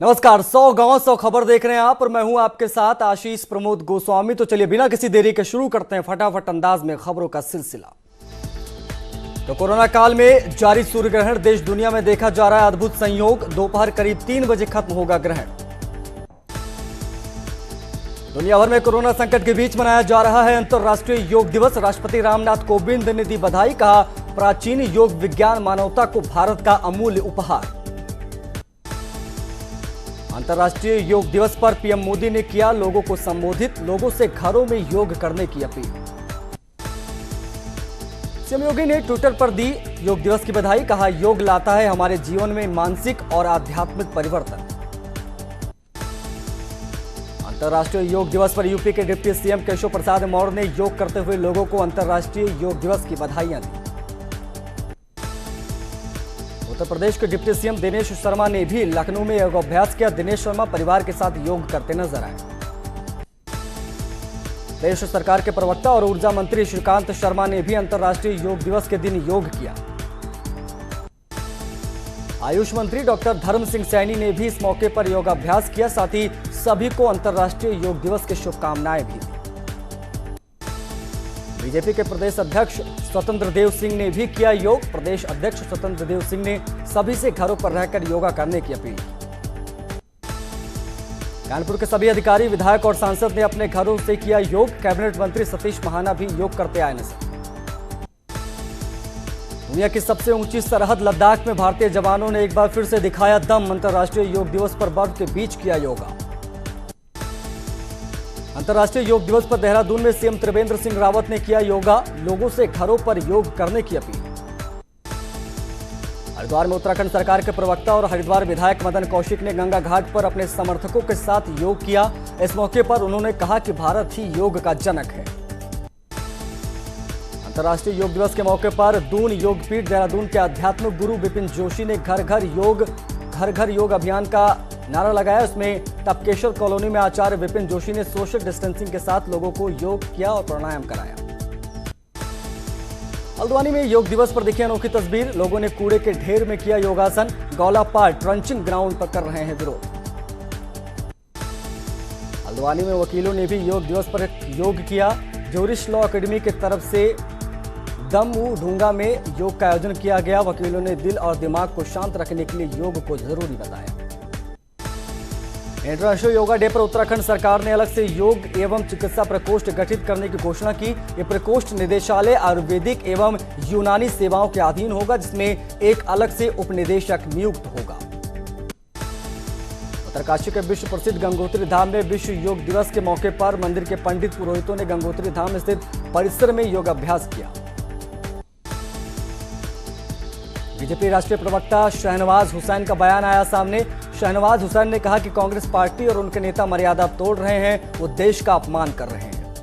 नमस्कार। 100 गांव 100 खबर देख रहे हैं आप और मैं हूं आपके साथ आशीष प्रमोद गोस्वामी। तो चलिए बिना किसी देरी के शुरू करते हैं फटाफट अंदाज में खबरों का सिलसिला। तो कोरोना काल में जारी सूर्य ग्रहण, देश दुनिया में देखा जा रहा है अद्भुत संयोग। दोपहर करीब 3 बजे खत्म होगा ग्रहण। दुनिया भर में कोरोना संकट के बीच मनाया जा रहा है अंतर्राष्ट्रीय योग दिवस। राष्ट्रपति रामनाथ कोविंद ने दी बधाई, कहा प्राचीन योग विज्ञान मानवता को भारत का अमूल्य उपहार। अंतर्राष्ट्रीय योग दिवस पर पीएम मोदी ने किया लोगों को संबोधित, लोगों से घरों में योग करने की अपील। सीएम योगी ने ट्विटर पर दी योग दिवस की बधाई, कहा योग लाता है हमारे जीवन में मानसिक और आध्यात्मिक परिवर्तन। अंतर्राष्ट्रीय योग दिवस पर यूपी के डिप्टी सीएम केशव प्रसाद मौर्य ने योग करते हुए लोगों को अंतर्राष्ट्रीय योग दिवस की बधाइयां दी। उत्तर प्रदेश के डिप्टी सीएम दिनेश शर्मा ने भी लखनऊ में योगाभ्यास किया। दिनेश शर्मा परिवार के साथ योग करते नजर आए। देश सरकार के प्रवक्ता और ऊर्जा मंत्री श्रीकांत शर्मा ने भी अंतर्राष्ट्रीय योग दिवस के दिन योग किया। आयुष मंत्री डॉक्टर धर्म सिंह सैनी ने भी इस मौके पर योगाभ्यास किया। साथ ही सभी को अंतर्राष्ट्रीय योग दिवस की शुभकामनाएं भी दी। बीजेपी के प्रदेश अध्यक्ष स्वतंत्र देव सिंह ने भी किया योग। प्रदेश अध्यक्ष स्वतंत्र देव सिंह ने सभी से घरों पर रहकर योगा करने की अपील की। कानपुर के सभी अधिकारी, विधायक और सांसद ने अपने घरों से किया योग। कैबिनेट मंत्री सतीश महाना भी योग करते आए नजर। दुनिया की सबसे ऊंची सरहद लद्दाख में भारतीय जवानों ने एक बार फिर से दिखाया दम। अंतर्राष्ट्रीय योग दिवस पर बर्फ के बीच किया योगा। अंतर्राष्ट्रीय योग दिवस पर देहरादून में सीएम त्रिवेंद्र सिंह रावत ने किया योगा, लोगों से घरों पर योग करने की अपील। हरिद्वार में उत्तराखंड सरकार के प्रवक्ता और हरिद्वार विधायक मदन कौशिक ने गंगा घाट पर अपने समर्थकों के साथ योग किया। इस मौके पर उन्होंने कहा कि भारत ही योग का जनक है। अंतर्राष्ट्रीय योग दिवस के मौके पर दून योगपीठ देहरादून के आध्यात्मिक गुरु विपिन जोशी ने घर घर योग अभियान का नारा लगाया। उसमें टपकेश्वर कॉलोनी में आचार्य विपिन जोशी ने सोशल डिस्टेंसिंग के साथ लोगों को योग किया और प्राणायाम कराया। हल्द्वानी में योग दिवस पर देखी अनोखी तस्वीर, लोगों ने कूड़े के ढेर में किया योगासन। गौलापार ट्रंचिंग ग्राउंड पर कर रहे हैं विरोध। हल्द्वानी में वकीलों ने भी योग दिवस पर योग किया। ज्यूरिश लॉ अकेडमी की तरफ से दमू ढूंगा में योग का आयोजन किया गया। वकीलों ने दिल और दिमाग को शांत रखने के लिए योग को जरूरी बताया। इंटरनेशनल योगा डे पर उत्तराखंड सरकार ने अलग से योग एवं चिकित्सा प्रकोष्ठ गठित करने की घोषणा की। ये प्रकोष्ठ निदेशालय आयुर्वेदिक एवं यूनानी सेवाओं के अधीन होगा, जिसमें एक अलग से उपनिदेशक नियुक्त होगा। उत्तरकाशी के विश्व प्रसिद्ध गंगोत्री धाम में विश्व योग दिवस के मौके पर मंदिर के पंडित पुरोहितों ने गंगोत्री धाम स्थित परिसर में योगाभ्यास किया। बीजेपी राष्ट्रीय प्रवक्ता शहनवाज हुसैन का बयान आया सामने। शहनवाज हुसैन ने कहा कि कांग्रेस पार्टी और उनके नेता मर्यादा तोड़ रहे हैं, वो देश का अपमान कर रहे हैं।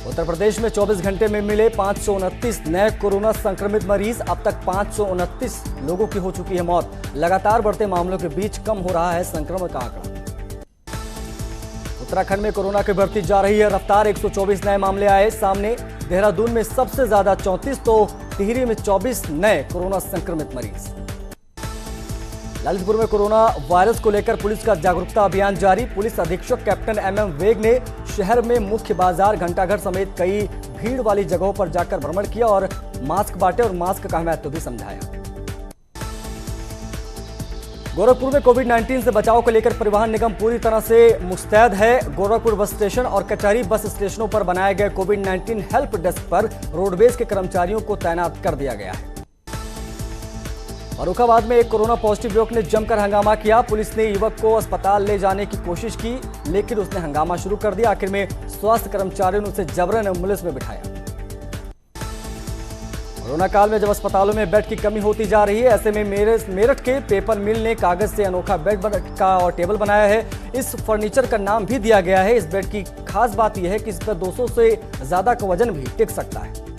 उत्तर प्रदेश में 24 घंटे में मिले 529 नए कोरोना संक्रमित मरीज। अब तक 529 लोगों की हो चुकी है मौत। लगातार बढ़ते मामलों के बीच कम हो रहा है संक्रमण का आंकड़ा। उत्तराखंड में कोरोना की बढ़ती जा रही है रफ्तार। 124 नए मामले आए सामने। देहरादून में सबसे ज्यादा 34 तो टिहरी में 24 नए कोरोना संक्रमित मरीज। ललितपुर में कोरोना वायरस को लेकर पुलिस का जागरूकता अभियान जारी। पुलिस अधीक्षक कैप्टन MM वेग ने शहर में मुख्य बाजार, घंटाघर समेत कई भीड़ वाली जगहों पर जाकर भ्रमण किया और मास्क बांटे और मास्क का महत्व भी समझाया। गोरखपुर में कोविड-19 से बचाव को लेकर परिवहन निगम पूरी तरह से मुस्तैद है। गोरखपुर बस स्टेशन और कचहरी बस स्टेशनों पर बनाए गए कोविड-19 हेल्प डेस्क पर रोडवेज के कर्मचारियों को तैनात कर दिया गया है। फर्रुखाबाद में एक कोरोना पॉजिटिव युवक ने जमकर हंगामा किया। पुलिस ने युवक को अस्पताल ले जाने की कोशिश की, लेकिन उसने हंगामा शुरू कर दिया। आखिर में स्वास्थ्य कर्मचारियों ने उसे जबरन एम्बुलेंस में बिठाया। कोरोना काल में जब अस्पतालों में बेड की कमी होती जा रही है, ऐसे में मेरठ के पेपर मिल ने कागज से अनोखा बेड का और टेबल बनाया है। इस फर्नीचर का नाम भी दिया गया है। इस बेड की खास बात यह है कि इस पर 200 से ज्यादा का वजन भी टिक सकता है।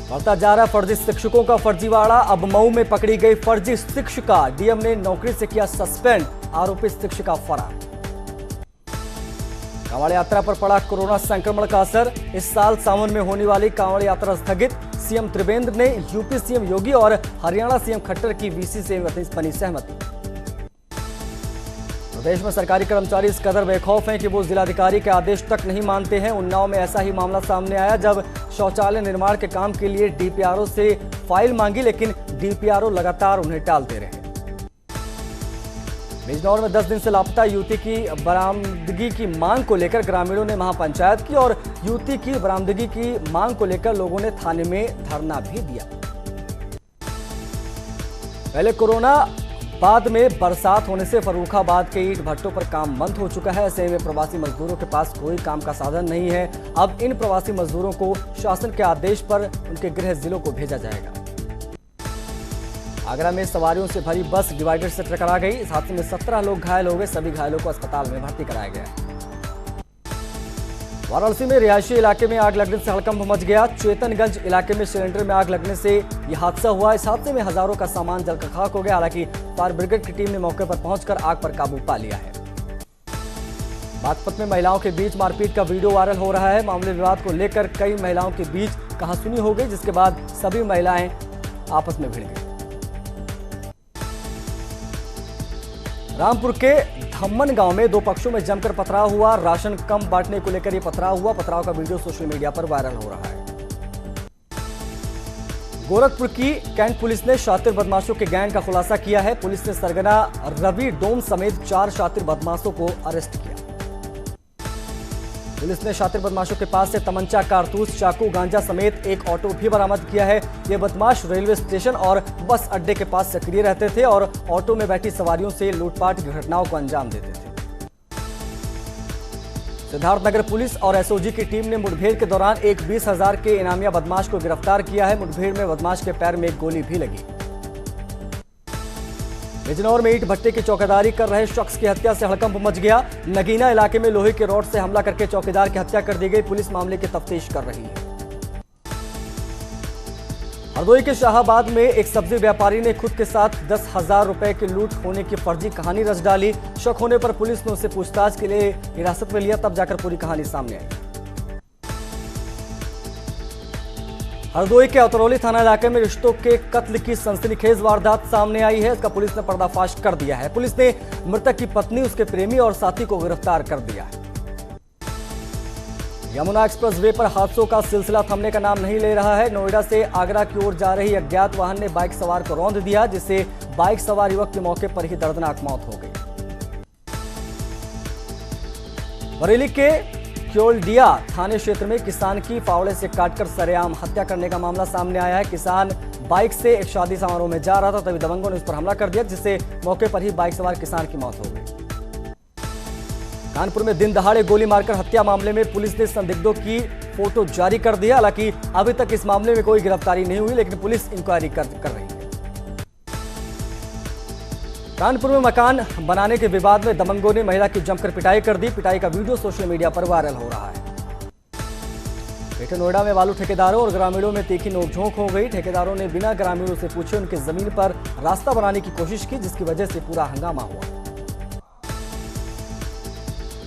बढ़ता जा रहा फर्जी शिक्षकों का फर्जीवाड़ा। अब मऊ में पकड़ी गई फर्जी शिक्षिका, डीएम ने नौकरी से किया सस्पेंड। आरोपी शिक्षिका फरार। कांवड़ यात्रा पर पड़ा कोरोना संक्रमण का असर। इस साल सावन में होने वाली कांवड़ यात्रा स्थगित। सीएम त्रिवेंद्र ने यूपी सीएम योगी और हरियाणा सीएम खट्टर की वीसी से बनी सहमति। प्रदेश में सरकारी कर्मचारी इस कदर बेखौफ हैं कि वो जिलाधिकारी के आदेश तक नहीं मानते हैं। उन्नाव में ऐसा ही मामला सामने आया जब शौचालय निर्माण के काम के लिए डीपीआरओ से फाइल मांगी, लेकिन डीपीआरओ लगातार उन्हें टालते रहे। बिजनौर में 10 दिन से लापता युवती की बरामदगी की मांग को लेकर ग्रामीणों ने महापंचायत की और युवती की बरामदगी की मांग को लेकर लोगों ने थाने में धरना भी दिया। पहले कोरोना बाद में बरसात होने से फर्रुखाबाद के ईंट भट्टों पर काम बंद हो चुका है। ऐसे में प्रवासी मजदूरों के पास कोई काम का साधन नहीं है। अब इन प्रवासी मजदूरों को शासन के आदेश पर उनके गृह जिलों को भेजा जाएगा। आगरा में सवारियों से भरी बस डिवाइडर से टकरा गई। इस हादसे में 17 लोग घायल हो गए। सभी घायलों को अस्पताल में भर्ती कराया गया। वाराणसी में रिहायशी इलाके में आग लगने से हड़कंप मच गया। चेतनगंज इलाके में सिलेंडर में आग लगने से यह हादसा हुआ। इस हादसे में हजारों का सामान जलकर खाक हो गया। हालांकि फायर ब्रिगेड की टीम ने मौके पर पहुंचकर आग पर काबू पा लिया है। बागपत में महिलाओं के बीच मारपीट का वीडियो वायरल हो रहा है। मामले विवाद को लेकर कई महिलाओं के बीच कहासुनी हो गई, जिसके बाद सभी महिलाएं आपस में भिड़ गई। रामपुर के धम्मन गांव में दो पक्षों में जमकर पथराव हुआ। राशन कम बांटने को लेकर यह पथराव हुआ। पथराव का वीडियो सोशल मीडिया पर वायरल हो रहा है। गोरखपुर की कैंट पुलिस ने शातिर बदमाशों के गैंग का खुलासा किया है। पुलिस ने सरगना रवि डोम समेत 4 शातिर बदमाशों को अरेस्ट किया। पुलिस ने शातिर बदमाशों के पास से तमंचा, कारतूस, चाकू, गांजा समेत एक ऑटो भी बरामद किया है। ये बदमाश रेलवे स्टेशन और बस अड्डे के पास सक्रिय रहते थे और ऑटो में बैठी सवारियों से लूटपाट की घटनाओं को अंजाम देते थे। सिद्धार्थनगर पुलिस और एसओजी की टीम ने मुठभेड़ के दौरान एक 20,000 के इनामिया बदमाश को गिरफ्तार किया है। मुठभेड़ में बदमाश के पैर में एक गोली भी लगी। बिजनौर में ईंट भट्टे की चौकीदारी कर रहे शख्स की हत्या से हड़कंप मच गया। नगीना इलाके में लोहे के रॉड से हमला करके चौकीदार की हत्या कर दी गई। पुलिस मामले की तफ्तीश कर रही है। हरदोई के शाहाबाद में एक सब्जी व्यापारी ने खुद के साथ 10,000 रुपए की लूट होने की फर्जी कहानी रच डाली। शक होने पर पुलिस ने उसे पूछताछ के लिए हिरासत में लिया, तब जाकर पूरी कहानी सामने आई। हरदोई के अतरौली थाना इलाके में रिश्तों के कत्ल की सनसनीखेज वारदात सामने आई है। इसका पुलिस ने पर्दाफाश कर दिया है। पुलिस ने मृतक की पत्नी, उसके प्रेमी और साथी को गिरफ्तार कर दिया है। यमुना एक्सप्रेसवे पर हादसों का सिलसिला थमने का नाम नहीं ले रहा है। नोएडा से आगरा की ओर जा रही अज्ञात वाहन ने बाइक सवार को रौंद दिया, जिससे बाइक सवार युवक की मौके पर ही दर्दनाक मौत हो गई। बरेली के क्योलडिया थाने क्षेत्र में किसान की फावड़े से काटकर सरेआम हत्या करने का मामला सामने आया है। किसान बाइक से एक शादी समारोह में जा रहा था, तभी दबंगों ने उस पर हमला कर दिया, जिससे मौके पर ही बाइक सवार किसान की मौत हो गई। कानपुर में दिन दहाड़े गोली मारकर हत्या मामले में पुलिस ने संदिग्धों की फोटो जारी कर दिया। हालांकि अभी तक इस मामले में कोई गिरफ्तारी नहीं हुई, लेकिन पुलिस इंक्वायरी कर रही है। कानपुर में मकान बनाने के विवाद में दबंगों ने महिला की जमकर पिटाई कर दी। पिटाई का वीडियो सोशल मीडिया पर वायरल हो रहा है। ग्रेटर नोएडा में बालू ठेकेदारों और ग्रामीणों में तीखी नोकझोंक हो गई। ठेकेदारों ने बिना ग्रामीणों से पूछे उनकी जमीन पर रास्ता बनाने की कोशिश की, जिसकी वजह से पूरा हंगामा हुआ।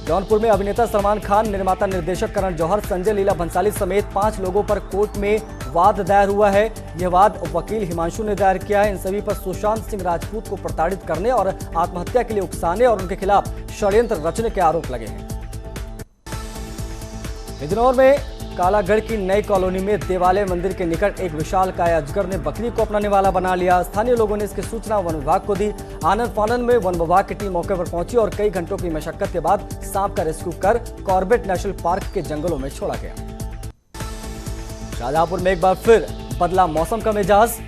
जौनपुर में अभिनेता सलमान खान, निर्माता निर्देशक करण जौहर, संजय लीला भंसाली समेत 5 लोगों पर कोर्ट में वाद दायर हुआ है। यह वाद वकील हिमांशु ने दायर किया है। इन सभी पर सुशांत सिंह राजपूत को प्रताड़ित करने और आत्महत्या के लिए उकसाने और उनके खिलाफ षड्यंत्र रचने के आरोप लगे हैं। बिजनौर में कालागढ़ की नई कॉलोनी में देवालय मंदिर के निकट एक विशालकाय अजगर ने बकरी को अपना निवाला बना लिया। स्थानीय लोगों ने इसकी सूचना वन विभाग को दी। आनंद फानन में वन विभाग की टीम मौके पर पहुंची और कई घंटों की मशक्कत के बाद सांप का रेस्क्यू कर कॉर्बेट नेशनल पार्क के जंगलों में छोड़ा गया। शाहजहांपुर में एक बार फिर बदला मौसम का मिजाज।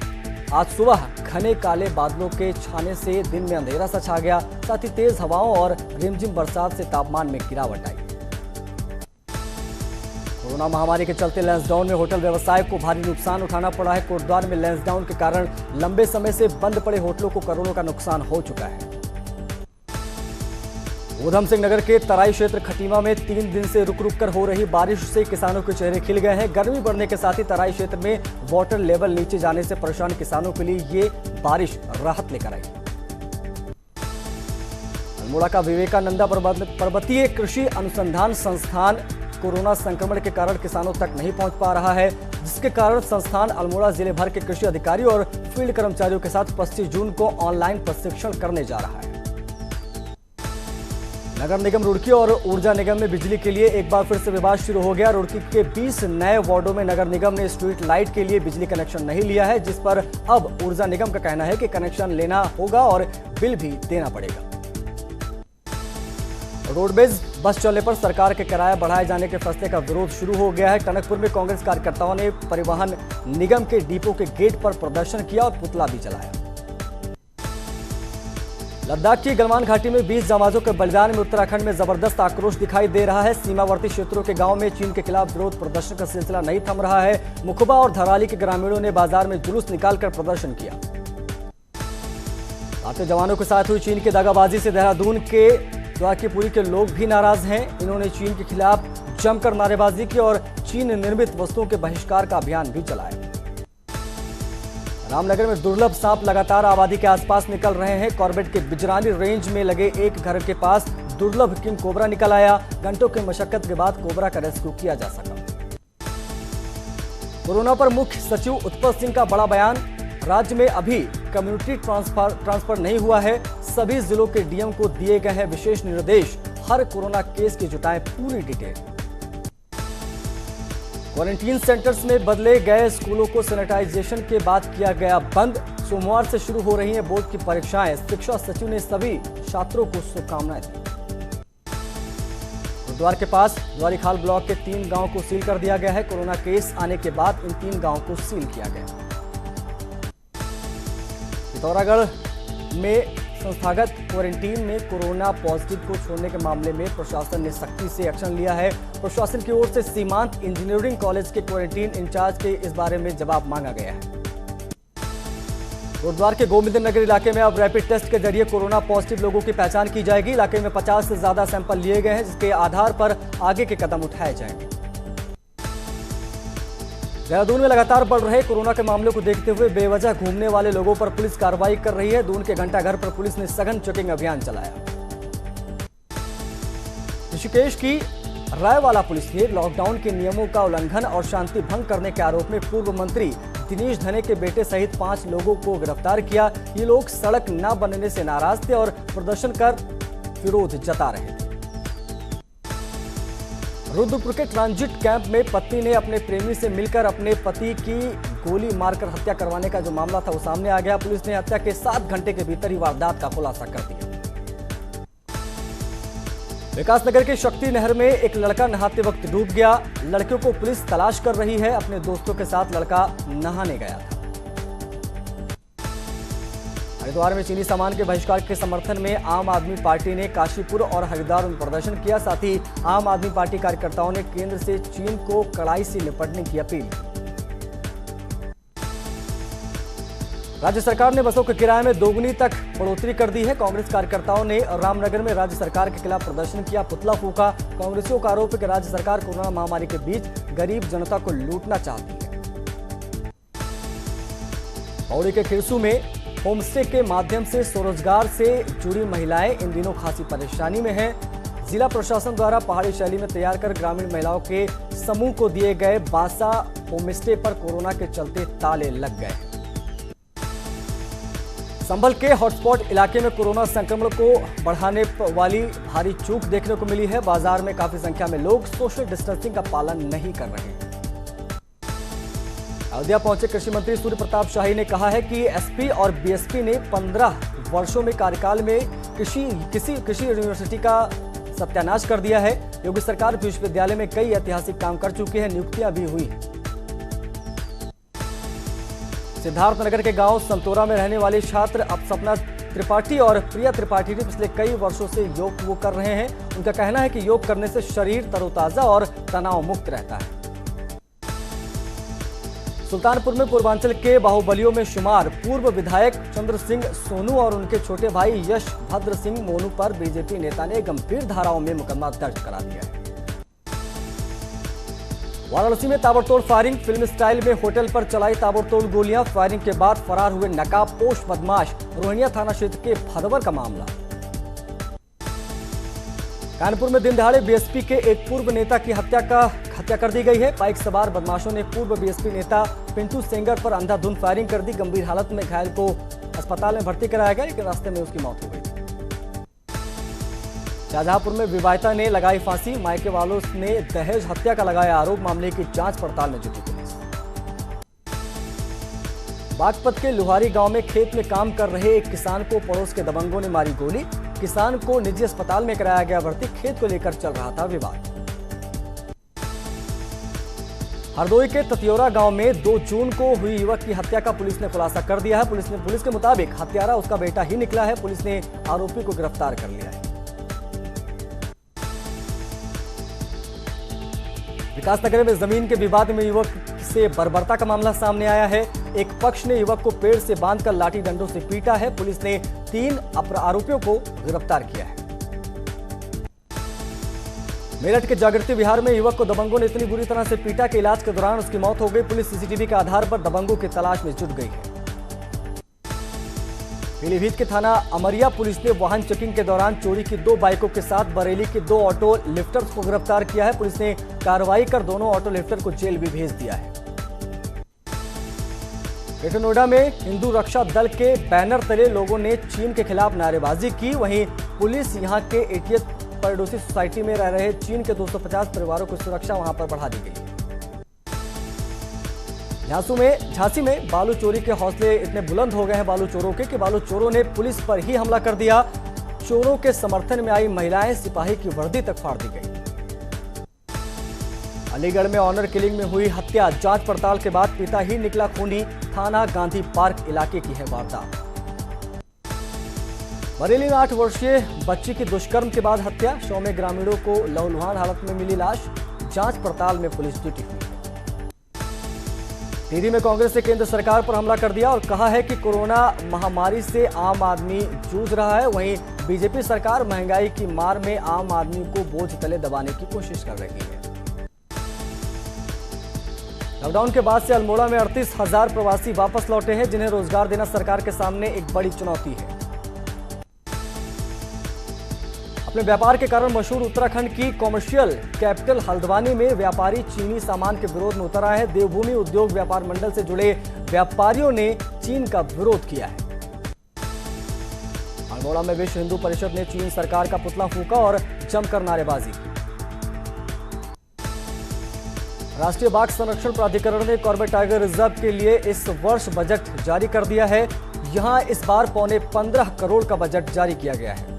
आज सुबह घने काले बादलों के छाने से दिन में अंधेरा सा छा गया। साथ ही तेज हवाओं और रिमझिम बरसात से तापमान में गिरावट आई। कोरोना महामारी के चलते लैंसडाउन में होटल व्यवसाय को भारी नुकसान उठाना पड़ा है। कोटद्वार में लैंसडाउन के कारण लंबे समय से बंद पड़े होटलों को करोड़ों का नुकसान हो चुका है। ऊधम सिंह नगर के तराई क्षेत्र खटीमा में 3 दिन से रुक रुक कर हो रही बारिश से किसानों के चेहरे खिल गए हैं। गर्मी बढ़ने के साथ ही तराई क्षेत्र में वाटर लेवल नीचे जाने से परेशान किसानों के लिए ये बारिश राहत लेकर आई। अल्मोड़ा का विवेकानंदा पर्वतीय कृषि अनुसंधान संस्थान कोरोना संक्रमण के कारण किसानों तक नहीं पहुंच पा रहा है। जिसके कारण संस्थान अल्मोड़ा जिले भर के कृषि अधिकारियों और फील्ड कर्मचारियों के साथ 25 जून को ऑनलाइन प्रशिक्षण करने जा रहा है। नगर निगम रुड़की और ऊर्जा निगम में बिजली के लिए एक बार फिर से विवाद शुरू हो गया। रुड़की के 20 नए वार्डों में नगर निगम ने स्ट्रीट लाइट के लिए बिजली कनेक्शन नहीं लिया है, जिस पर अब ऊर्जा निगम का कहना है कि कनेक्शन लेना होगा और बिल भी देना पड़ेगा। रोडवेज बस चलने पर सरकार के किराया बढ़ाए जाने के फैसले का विरोध शुरू हो गया है। टनकपुर में कांग्रेस कार्यकर्ताओं ने परिवहन निगम के डिपो के गेट पर प्रदर्शन किया और पुतला भी जलाया। लद्दाख की गलवान घाटी में 20 जांबाजों के बलिदान में उत्तराखंड में जबरदस्त आक्रोश दिखाई दे रहा है। सीमावर्ती क्षेत्रों के गांव में चीन के खिलाफ विरोध प्रदर्शन का सिलसिला नहीं थम रहा है। मुखबा और धराली के ग्रामीणों ने बाजार में जुलूस निकालकर प्रदर्शन किया। भारतीय जवानों के साथ हुई चीन की दगाबाजी से देहरादून के द्वारकीपुरी के लोग भी नाराज हैं। इन्होंने चीन के खिलाफ जमकर नारेबाजी की और चीन निर्मित वस्तुओं के बहिष्कार का अभियान भी चलाया। रामनगर में दुर्लभ सांप लगातार आबादी के आसपास निकल रहे हैं। कॉर्बेट के बिजरानी रेंज में लगे एक घर के पास दुर्लभ किंग कोबरा निकल आया। घंटों की मशक्कत के बाद कोबरा का रेस्क्यू किया जा सका। कोरोना पर मुख्य सचिव उत्पल सिंह का बड़ा बयान। राज्य में अभी कम्युनिटी ट्रांसफर नहीं हुआ है। सभी जिलों के डीएम को दिए गए हैं विशेष निर्देश। हर कोरोना केस की जुटाएं पूरी डिटेल। क्वारंटीन सेंटर्स में बदले गए स्कूलों को सैनिटाइजेशन के बाद किया गया बंद। सोमवार से शुरू हो रही हैं बोर्ड की परीक्षाएं। शिक्षा सचिव ने सभी छात्रों को शुभकामनाएं दी। गुरुद्वार के पास द्वारीखाल ब्लॉक के 3 गांवों को सील कर दिया गया है। कोरोना केस आने के बाद इन 3 गांवों को सील किया गया। पिथौरागढ़ में संस्थागत क्वारंटीन में कोरोना पॉजिटिव को छोड़ने के मामले में प्रशासन ने सख्ती से एक्शन लिया है। प्रशासन की ओर से सीमांत इंजीनियरिंग कॉलेज के क्वारंटीन इंचार्ज के इस बारे में जवाब मांगा गया है। गुरुद्वार के गोविंद नगर इलाके में अब रैपिड टेस्ट के जरिए कोरोना पॉजिटिव लोगों की पहचान की जाएगी। इलाके में 50 से ज्यादा सैंपल लिए गए हैं, जिसके आधार पर आगे के कदम उठाए जाएंगे। देहरादून में लगातार बढ़ रहे कोरोना के मामलों को देखते हुए बेवजह घूमने वाले लोगों पर पुलिस कार्रवाई कर रही है। दून के घंटाघर पर पुलिस ने सघन चेकिंग अभियान चलाया। ऋषिकेश की रायवाला पुलिस ने लॉकडाउन के नियमों का उल्लंघन और शांति भंग करने के आरोप में पूर्व मंत्री दिनेश धने के बेटे सहित 5 लोगों को गिरफ्तार किया। ये लोग सड़क न बनने से नाराज थे और प्रदर्शन कर विरोध जता रहे थे। रुद्रपुर के ट्रांजिट कैंप में पत्नी ने अपने प्रेमी से मिलकर अपने पति की गोली मारकर हत्या करवाने का जो मामला था वो सामने आ गया। पुलिस ने हत्या के 7 घंटे के भीतर ही वारदात का खुलासा कर दिया। विकासनगर के शक्ति नहर में एक लड़का नहाते वक्त डूब गया। लड़के को पुलिस तलाश कर रही है। अपने दोस्तों के साथ लड़का नहाने गया था। हरिद्वार में चीनी सामान के बहिष्कार के समर्थन में आम आदमी पार्टी ने काशीपुर और हरिद्वार में प्रदर्शन किया। साथ ही आम आदमी पार्टी कार्यकर्ताओं ने केंद्र से चीन को कड़ाई से निपटने की अपील की। राज्य सरकार ने बसों के किराए में दोगुनी तक बढ़ोतरी कर दी है। कांग्रेस कार्यकर्ताओं ने रामनगर में राज्य सरकार के खिलाफ प्रदर्शन किया, पुतला फूंका। कांग्रेसियों का आरोप है कि राज्य सरकार कोरोना महामारी के बीच गरीब जनता को लूटना चाहती है। पौड़ी के खिरसू में होमस्टे के माध्यम से स्वरोजगार से जुड़ी महिलाएं इन दिनों खासी परेशानी में हैं। जिला प्रशासन द्वारा पहाड़ी शैली में तैयार कर ग्रामीण महिलाओं के समूह को दिए गए बासा होमस्टे पर कोरोना के चलते ताले लग गए। संभल के हॉटस्पॉट इलाके में कोरोना संक्रमण को बढ़ाने वाली भारी चूक देखने को मिली है। बाजार में काफी संख्या में लोग सोशल डिस्टेंसिंग का पालन नहीं कर रहे हैं। अयोध्या पहुंचे कृषि मंत्री सूर्य प्रताप शाही ने कहा है कि एसपी और बीएसपी ने 15 वर्षों में कार्यकाल में किसी कृषि यूनिवर्सिटी का सत्यानाश कर दिया है। योगी सरकार विश्वविद्यालय में कई ऐतिहासिक काम कर चुकी है, नियुक्तियां भी हुई। सिद्धार्थनगर के गांव संतोरा में रहने वाले छात्र अब सपना त्रिपाठी और प्रिया त्रिपाठी पिछले कई वर्षों से योग कर रहे हैं। उनका कहना है कि योग करने से शरीर तरोताजा और तनाव मुक्त रहता है। सुल्तानपुर में पूर्वांचल के बाहुबलियों में शुमार पूर्व विधायक चंद्र सिंह सोनू और उनके छोटे भाई यश भद्र सिंह मोनू पर बीजेपी नेता ने गंभीर धाराओं में मुकदमा दर्ज करा दिया है। वाराणसी में ताबड़तोड़ फायरिंग, फिल्म स्टाइल में होटल पर चलाई ताबड़तोड़ गोलियां। फायरिंग के बाद फरार हुए नकाबपोश बदमाश। रोहिणिया थाना क्षेत्र के भदवर का मामला। कानपुर में दिन दहाड़े बीएसपी के एक पूर्व नेता की हत्या का हत्या कर दी गई है। बाइक सवार बदमाशों ने पूर्व बीएसपी नेता पिंटू सेंगर पर अंधाधुंध फायरिंग कर दी। गंभीर हालत में घायल को अस्पताल में भर्ती कराया गया, लेकिन रास्ते में उसकी मौत हो गई। शाहजहांपुर में विवाहिता ने लगाई फांसी, मायके वालों ने दहेज हत्या का लगाया आरोप। मामले की जांच पड़ताल में जुटी पुलिस। बागपत के लुहारी गांव में खेत में काम कर रहे एक किसान को पड़ोस के दबंगों ने मारी गोली। किसान को निजी अस्पताल में कराया गया भर्ती। खेत को लेकर चल रहा था विवाद। हरदोई के ततियोरा गांव में 2 जून को हुई युवक की हत्या का पुलिस ने खुलासा कर दिया है। पुलिस के मुताबिक हत्यारा उसका बेटा ही निकला है। पुलिस ने आरोपी को गिरफ्तार कर लिया है। विकासनगर में जमीन के विवाद में युवक से बर्बरता का मामला सामने आया है। एक पक्ष ने युवक को पेड़ से बांधकर लाठी डंडों से पीटा है। पुलिस ने 3 आरोपियों को गिरफ्तार किया है। मेरठ के जागृति विहार में युवक को दबंगों ने इतनी बुरी तरह से पीटा कि इलाज के दौरान उसकी मौत हो गई। पुलिस सीसीटीवी के आधार पर दबंगों की तलाश में जुट गई है। पीलीभीत के थाना अमरिया पुलिस ने वाहन चेकिंग के दौरान चोरी की 2 बाइकों के साथ बरेली के 2 ऑटो लिफ्टर्स को गिरफ्तार किया है। पुलिस ने कार्रवाई कर दोनों ऑटो लिफ्टर को जेल भी भेज दिया है। ग्रेटर नोएडा में हिंदू रक्षा दल के बैनर तले लोगों ने चीन के खिलाफ नारेबाजी की। वहीं पुलिस यहां के 88 पड़ोसी सोसाइटी में रह रहे चीन के 250 परिवारों की सुरक्षा वहां पर बढ़ा दी गई है। झांसी में बालू चोरी के हौसले इतने बुलंद हो गए हैं बालू चोरों के कि बालू चोरों ने पुलिस पर ही हमला कर दिया। चोरों के समर्थन में आई महिलाएं सिपाही की वर्दी तक फाड़ दी गई। अलीगढ़ में ऑनर किलिंग में हुई हत्या, जांच पड़ताल के बाद पिता ही निकला खूनी। थाना गांधी पार्क इलाके की है वारदात। बरेली में 8 वर्षीय बच्ची की दुष्कर्म के बाद हत्या। शव में ग्रामीणों को लहूलुहान हालत में मिली लाश। जांच पड़ताल में पुलिस जुटी हुई है। टिहरी में कांग्रेस ने केंद्र सरकार पर हमला कर दिया और कहा है कि कोरोना महामारी से आम आदमी जूझ रहा है। वहीं बीजेपी सरकार महंगाई की मार में आम आदमी को बोझ तले दबाने की कोशिश कर रही है। लॉकडाउन के बाद से अल्मोड़ा में 38,000 प्रवासी वापस लौटे हैं, जिन्हें रोजगार देना सरकार के सामने एक बड़ी चुनौती है। अपने व्यापार के कारण मशहूर उत्तराखंड की कॉमर्शियल कैपिटल हल्द्वानी में व्यापारी चीनी सामान के विरोध में उतर आए हैं। देवभूमि उद्योग व्यापार मंडल से जुड़े व्यापारियों ने चीन का विरोध किया है। अल्मोड़ा में विश्व हिंदू परिषद ने चीन सरकार का पुतला फूंका और जमकर नारेबाजी की। राष्ट्रीय बाघ संरक्षण प्राधिकरण ने कॉर्बेट टाइगर रिजर्व के लिए इस वर्ष बजट जारी कर दिया है। यहां इस बार 15.25 करोड़ का बजट जारी किया गया है।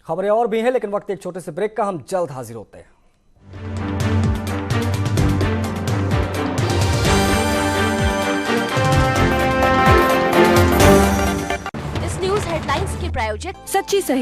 खबरें और भी हैं, लेकिन वक्त एक छोटे से ब्रेक का। हम जल्द हाजिर होते हैं। इस न्यूज हेडलाइंस के प्रायोजक सच्ची सही